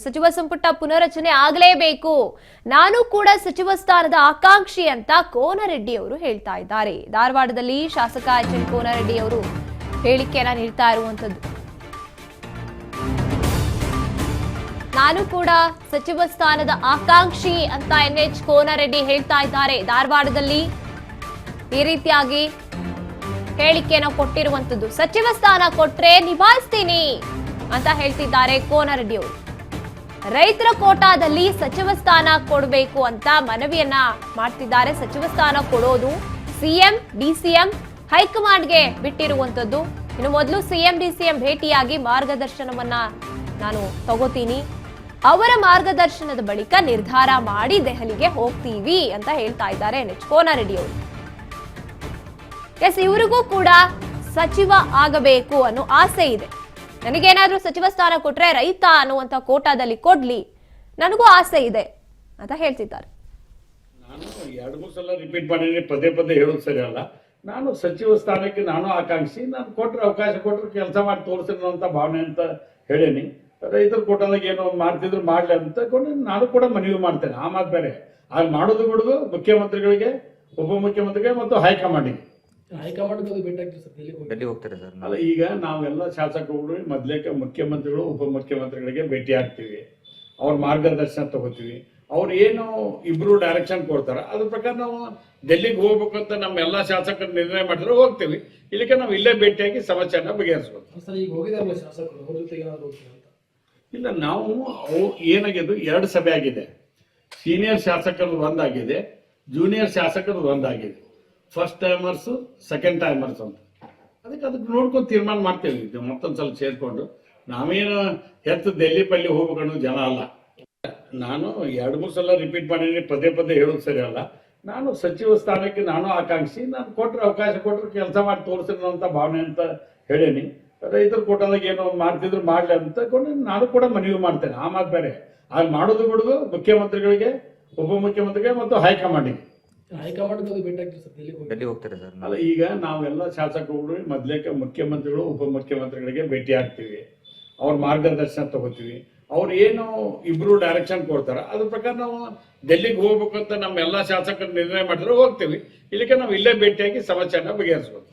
ಸಚಿವ ಸಂಪುಟ ಪುನರಚನೆ ಆಗಲೇಬೇಕು, ನಾನು ಕೂಡ ಸಚಿವ ಸ್ಥಾನದ ಆಕಾಂಕ್ಷಿ ಅಂತ ಕೋನರೆಡ್ಡಿ ಅವರು ಹೇಳ್ತಾ ಇದ್ದಾರೆ. ಧಾರವಾಡದಲ್ಲಿ ಶಾಸಕ ಎಚ್ ಎನ್ ಕೋನರೆಡ್ಡಿ ಅವರು ಹೇಳಿಕೆಯನ್ನ ನೀಡ್ತಾ ಇರುವಂತದ್ದು. ನಾನು ಕೂಡ ಸಚಿವ ಸ್ಥಾನದ ಆಕಾಂಕ್ಷಿ ಅಂತ ಎನ್ಎಚ್ ಕೋನರೆಡ್ಡಿ ಹೇಳ್ತಾ ಇದ್ದಾರೆ. ಧಾರವಾಡದಲ್ಲಿ ಈ ರೀತಿಯಾಗಿ ಹೇಳಿಕೆಯನ್ನು ಕೊಟ್ಟಿರುವಂತದ್ದು. ಸಚಿವ ಸ್ಥಾನ ಕೊಟ್ರೆ ನಿಭಾಯಿಸ್ತೀನಿ ಅಂತ ಹೇಳ್ತಿದ್ದಾರೆ ಕೋನರೆಡ್ಡಿ ಅವರು. ರೈತರ ಕೋಟಾದಲ್ಲಿ ಸಚಿವ ಸ್ಥಾನ ಕೊಡಬೇಕು ಅಂತ ಮನವಿಯನ್ನ ಮಾಡ್ತಿದ್ದಾರೆ. ಸಚಿವ ಸ್ಥಾನ ಕೊಡೋದು ಸಿಎಂ ಡಿಸಿಎಂ ಹೈಕಮಾಂಡ್ಗೆ ಬಿಟ್ಟಿರುವಂತದ್ದು. ಇನ್ನು ಮೊದಲು ಸಿಎಂ ಡಿಸಿಎಂ ಭೇಟಿಯಾಗಿ ಮಾರ್ಗದರ್ಶನವನ್ನ ನಾನು ತಗೋತೀನಿ, ಅವರ ಮಾರ್ಗದರ್ಶನದ ಬಳಿಕ ನಿರ್ಧಾರ ಮಾಡಿ ದೆಹಲಿಗೆ ಹೋಗ್ತೀವಿ ಅಂತ ಹೇಳ್ತಾ ಇದ್ದಾರೆ ಎಚ್ ಕೋನರೆಡ್ಡಿ ಅವರು. ಇವರಿಗೂ ಕೂಡ ಸಚಿವ ಆಗಬೇಕು ಅನ್ನೋ ಆಸೆ ಇದೆ. ನನಗೇನಾದ್ರೂ ಸಚಿವ ಸ್ಥಾನ ಕೊಟ್ರೆ ರೈತ ಅನ್ನುವಂತ ಕೋಟಾದಲ್ಲಿ ಕೊಡ್ಲಿ, ನನಗೂ ಆಸೆ ಇದೆ ಅಂತ ಹೇಳ್ತಿದ್ದಾರೆ. ನಾನು 2-3 ಸಲ ರಿಪೀಟ್ ಮಾಡಿದ್ರೆ ಪದೇ ಪದೇ ಹೇಳೋದು ಸರಿ ಅಲ್ಲ. ನಾನು ಸಚಿವ ಸ್ಥಾನಕ್ಕೆ ನಾನು ಆಕಾಂಕ್ಷಿ, ನಾನು ಕೊಟ್ಟರೆ ಅವಕಾಶ ಕೊಟ್ಟರೆ ಕೆಲಸ ಮಾಡಿ ತೋರಿಸಿರೋ ಅಂತ ಭಾವನೆ ಅಂತ ಹೇಳೀನಿ. ರೈತರ ಕೋಟಾದಾಗ ಏನೋ ಮಾಡ್ತಿದ್ರು ಮಾಡ್ಲಿ ಅಂತ ನಾನು ಕೂಡ ಮನವಿ ಮಾಡ್ತೇನೆ. ಆ ಮಾತು ಬೇರೆ. ಆಗ ಮಾಡೋದು ಬಿಡೋದು ಮುಖ್ಯಮಂತ್ರಿಗಳಿಗೆ, ಉಪಮುಖ್ಯಮಂತ್ರಿಗೆ ಮತ್ತು ಹೈಕಮಾಂಡಿಗೆ. ಅಲ್ಲ, ಈಗ ನಾವೆಲ್ಲ ಶಾಸಕರು ಮೊದಲೇಕ ಮುಖ್ಯಮಂತ್ರಿಗಳು ಉಪಮುಖ್ಯಮಂತ್ರಿಗಳಿಗೆ ಭೇಟಿ ಆಗ್ತೀವಿ, ಅವ್ರ ಮಾರ್ಗದರ್ಶನ ತಗೋತೀವಿ. ಅವ್ರು ಏನು ಇಬ್ರು ಡೈರೆಕ್ಷನ್ ಕೊಡ್ತಾರ ಅದ್ರ ಪ್ರಕಾರ ನಾವು ಡೆಲ್ಲಿಗೆ ಹೋಗ್ಬೇಕು ಅಂತ ನಮ್ಮೆಲ್ಲ ಶಾಸಕರು ನಿರ್ಣಯ ಮಾಡಿದ್ರೆ ಹೋಗ್ತೀವಿ. ಇಲ್ಲಿಗೆ ನಾವು ಇಲ್ಲೇ ಭೇಟಿಯಾಗಿ ಸಮಸ್ಯೆನ ಬಗೆಹರಿಸ್ಬೋದು. ಇಲ್ಲ, ನಾವು ಏನಾಗಿದೆ, 2 ಸಭೆ ಆಗಿದೆ. ಸೀನಿಯರ್ ಶಾಸಕರು ಒಂದಾಗಿದೆ, ಜೂನಿಯರ್ ಶಾಸಕರು ಒಂದಾಗಿದೆ. ಫಸ್ಟ್ ಟೈಮರ್ಸ್, ಸೆಕೆಂಡ್ ಟೈಮರ್ಸ್ ಅಂತ. ಅದಕ್ಕೆ ನೋಡ್ಕೊಂಡು ತೀರ್ಮಾನ ಮಾಡ್ತೇವೆ. ಮತ್ತೊಂದ್ಸಲ ಸೇರ್ಕೊಂಡು ನಾವೇನು ಹೆಚ್ಚು ಡೆಲ್ಲಿ ಪಲ್ಲಿ ಹೋಗ್ಬೇಕನ್ನೋ ಜನ ಅಲ್ಲ. ನಾನು 2-3 ಸಲ ರಿಪೀಟ್ ಮಾಡಿದ್ರೆ ಪದೇ ಪದೇ ಹೇಳೋದು ಸರಿ ಅಲ್ಲ. ನಾನು ಸಚಿವ ಸ್ಥಾನಕ್ಕೆ ನಾನು ಆಕಾಂಕ್ಷಿ, ನಾನು ಕೊಟ್ಟರೆ ಅವಕಾಶ ಕೊಟ್ಟರೆ ಕೆಲಸ ಮಾಡಿ ತೋರಿಸಿರೋ ಅಂತ ಭಾವನೆ ಅಂತ ಹೇಳೀನಿ. ರೈತರ ಕೋಟಾದಾಗ ಏನೋ ಮಾಡ್ತಿದ್ರು ಮಾಡ್ಲಿ ಅಂತ ನಾನು ಕೂಡ ಮನವಿ ಮಾಡ್ತೇನೆ. ಆ ಮಾತು ಬೇರೆ. ಆಗ ಮಾಡೋದು ಬಿಡೋದು ಮುಖ್ಯಮಂತ್ರಿಗಳಿಗೆ, ಉಪಮುಖ್ಯಮಂತ್ರಿಗೆ ಮತ್ತು ಹೈಕಮಾಂಡಿಗೆ. ಅಲ್ಲ, ಈಗ ನಾವೆಲ್ಲ ಶಾಸಕರು ಮೊದಲೇಕ ಮುಖ್ಯಮಂತ್ರಿಗಳು ಉಪಮುಖ್ಯಮಂತ್ರಿಗಳಿಗೆ ಭೇಟಿ ಆಗ್ತೀವಿ, ಅವ್ರ ಮಾರ್ಗದರ್ಶನ ತಗೋತೀವಿ. ಅವ್ರು ಏನು ಇಬ್ರು ಡೈರೆಕ್ಷನ್ ಕೊಡ್ತಾರ ಅದ್ರ ಪ್ರಕಾರ ನಾವು ಡೆಲ್ಲಿಗೆ ಹೋಗ್ಬೇಕು ಅಂತ ನಮ್ಮೆಲ್ಲ ಶಾಸಕರು ನಿರ್ಣಯ ಮಾಡಿದ್ರೆ ಹೋಗ್ತೀವಿ. ಇಲ್ಲಿಗೆ ನಾವು ಇಲ್ಲೇ ಭೇಟಿಯಾಗಿ ಸಮಸ್ಯೆನ ಬಗೆಹರಿಸ್ಬೋದು.